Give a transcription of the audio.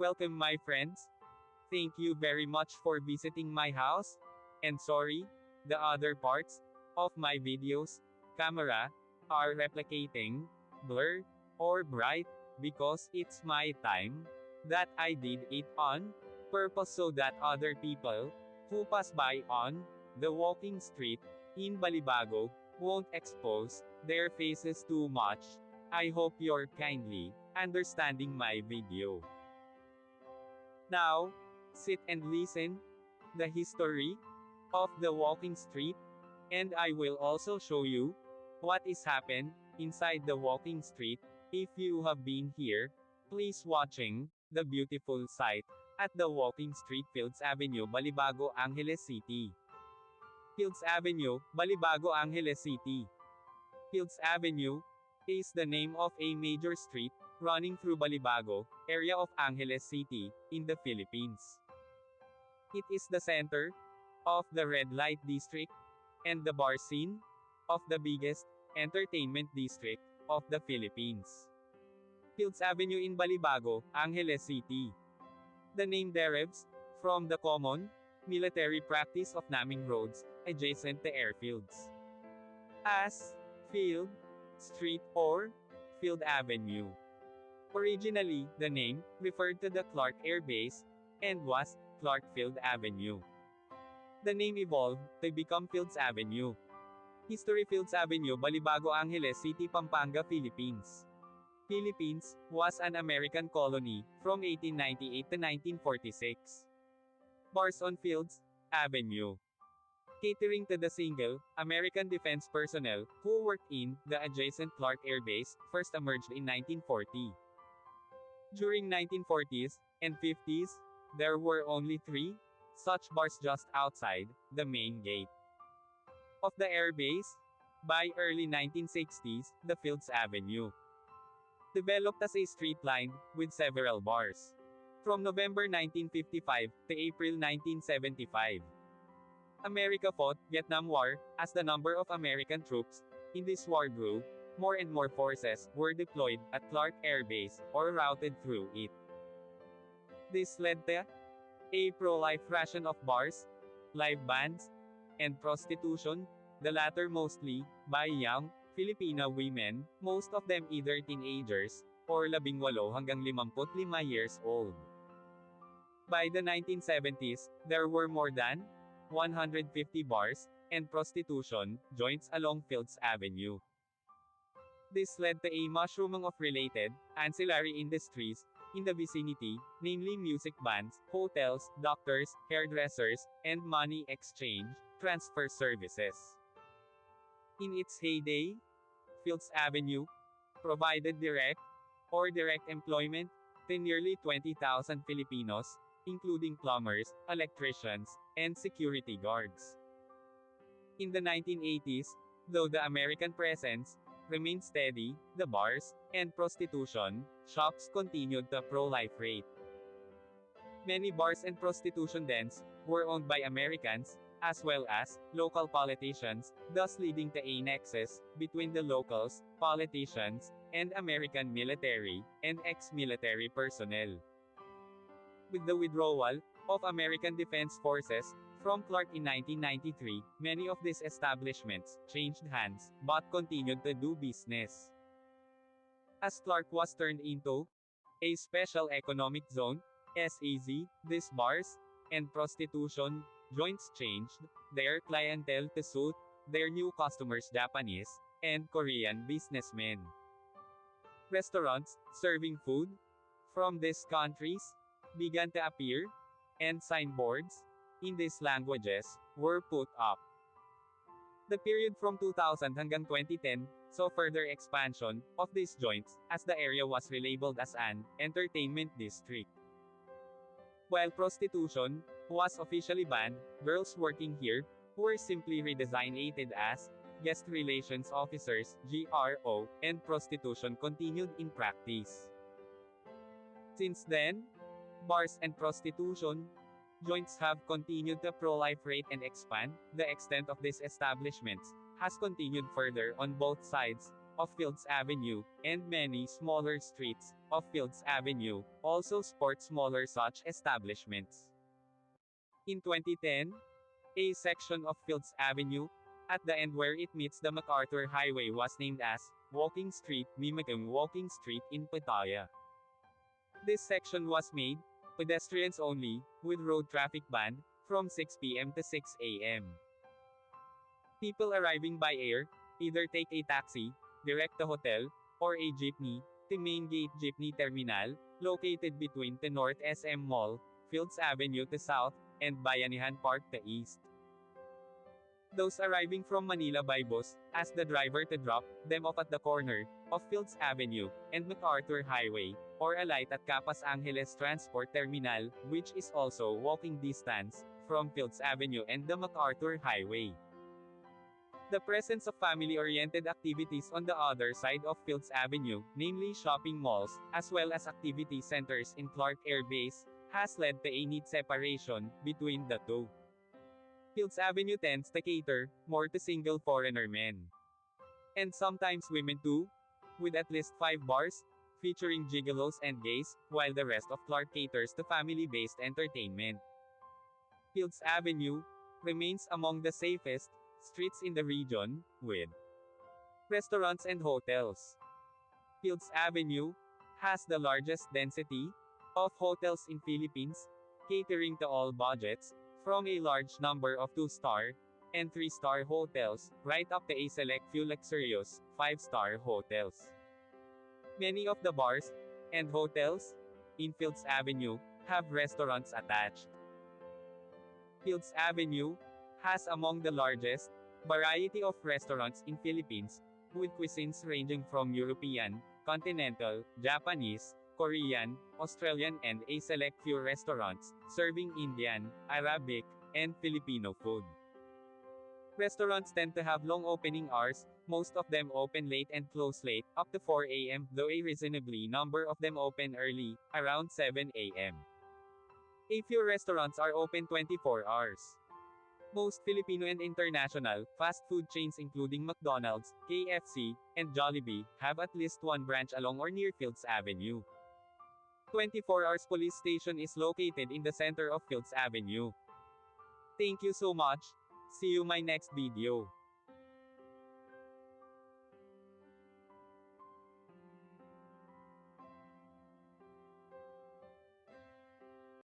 Welcome my friends. Thank you very much for visiting my house. And sorry, the other parts of my videos, camera, are replicating, blur, or bright, because it's my time that I did it on purpose so that other people who pass by on the walking street in Balibago won't expose their faces too much. I hope you're kindly understanding my video. Now, sit and listen the history of the walking street, and I will also show you what is happened inside the walking street. If you have been here, please watching the beautiful sight at the walking street Fields Avenue, Balibago, Angeles City. Fields Avenue, Balibago, Angeles City. Fields Avenue is the name of a major street running through Balibago, area of Angeles City, in the Philippines. It is the center of the red light district and the bar scene of the biggest entertainment district of the Philippines. Fields Avenue in Balibago, Angeles City. The name derives from the common military practice of naming roads adjacent to airfields as Field Street or Field Avenue. Originally, the name referred to the Clark Air Base and was Clark Field Avenue. The name evolved to become Fields Avenue. History: Fields Avenue, Balibago, Angeles City, Pampanga, Philippines. Philippines was an American colony from 1898 to 1946. Bars on Fields Avenue. Catering to the single American defense personnel who worked in the adjacent Clark Air Base, first emerged in 1940. During 1940s and 50s, there were only 3 such bars just outside the main gate of the airbase. By early 1960s, the Fields Avenue developed as a street lined with several bars. From November 1955 to April 1975, America fought Vietnam War. As the number of American troops in this war grew, more and more forces were deployed at Clark Air Base or routed through it. This led to a pro-life ration of bars, live bands, and prostitution, the latter mostly by young Filipino women, most of them either teenagers or 18 hanggang 55 years old. By the 1970s, there were more than 150 bars and prostitution joints along Fields Avenue. This led to a mushrooming of related, ancillary industries in the vicinity, namely music bands, hotels, doctors, hairdressers, and money exchange transfer services. In its heyday, Fields Avenue provided direct or direct employment to nearly 20,000 Filipinos, including plumbers, electricians, and security guards. In the 1980s, though the American presence remained steady, the bars and prostitution shops continued the pro-life rate. Many bars and prostitution dens were owned by Americans, as well as local politicians, thus leading to a nexus between the locals, politicians, and American military and ex-military personnel. With the withdrawal of American Defense Forces from Clark in 1993, many of these establishments changed hands, but continued to do business. As Clark was turned into a Special Economic Zone, SEZ, these bars and prostitution joints changed their clientele to suit their new customers, Japanese and Korean businessmen. Restaurants serving food from these countries began to appear, and signboards in these languages were put up. The period from 2000 hanggang 2010 saw further expansion of these joints, as the area was relabeled as an entertainment district. While prostitution was officially banned, girls working here were simply redesignated as guest relations officers (GRO), and prostitution continued in practice. Since then, bars and prostitution joints have continued to proliferate and expand. The extent of these establishments has continued further on both sides of Fields Avenue, and many smaller streets of Fields Avenue also sport smaller such establishments. In 2010, a section of Fields Avenue, at the end where it meets the MacArthur Highway, was named as Walking Street, mimicking Walking Street in Pattaya. This section was made pedestrians only, with road traffic banned from 6 p.m. to 6 a.m. People arriving by air either take a taxi direct to hotel or a jeepney to Main Gate Jeepney Terminal, located between the North SM Mall, Fields Avenue to south, and Bayanihan Park to east. Those arriving from Manila by bus ask the driver to drop them off at the corner of Fields Avenue and MacArthur Highway, or alight at Capas Angeles Transport Terminal, which is also walking distance from Fields Avenue and the MacArthur Highway. The presence of family-oriented activities on the other side of Fields Avenue, namely shopping malls, as well as activity centers in Clark Air Base, has led to a neat separation between the two. Fields Avenue tends to cater more to single foreigner men. And sometimes women too, with at least 5 bars, featuring gigolos and gays, while the rest of Clark caters to family-based entertainment. Fields Avenue remains among the safest streets in the region, with restaurants and hotels. Fields Avenue has the largest density of hotels in Philippines, catering to all budgets, from a large number of 2-star and 3-star hotels, right up to a select few luxurious 5-star hotels. Many of the bars and hotels in Fields Avenue have restaurants attached. Fields Avenue has among the largest variety of restaurants in Philippines, with cuisines ranging from European, continental, Japanese, Korean, Australian, and a select few restaurants serving Indian, Arabic, and Filipino food. Restaurants tend to have long opening hours, most of them open late and close late, up to 4 a.m., though a reasonably number of them open early, around 7 a.m. A few restaurants are open 24 hours. Most Filipino and international fast food chains including McDonald's, KFC, and Jollibee have at least one branch along or near Fields Avenue. 24 Hours Police Station is located in the center of Fields Avenue. Thank you so much. See you my next video.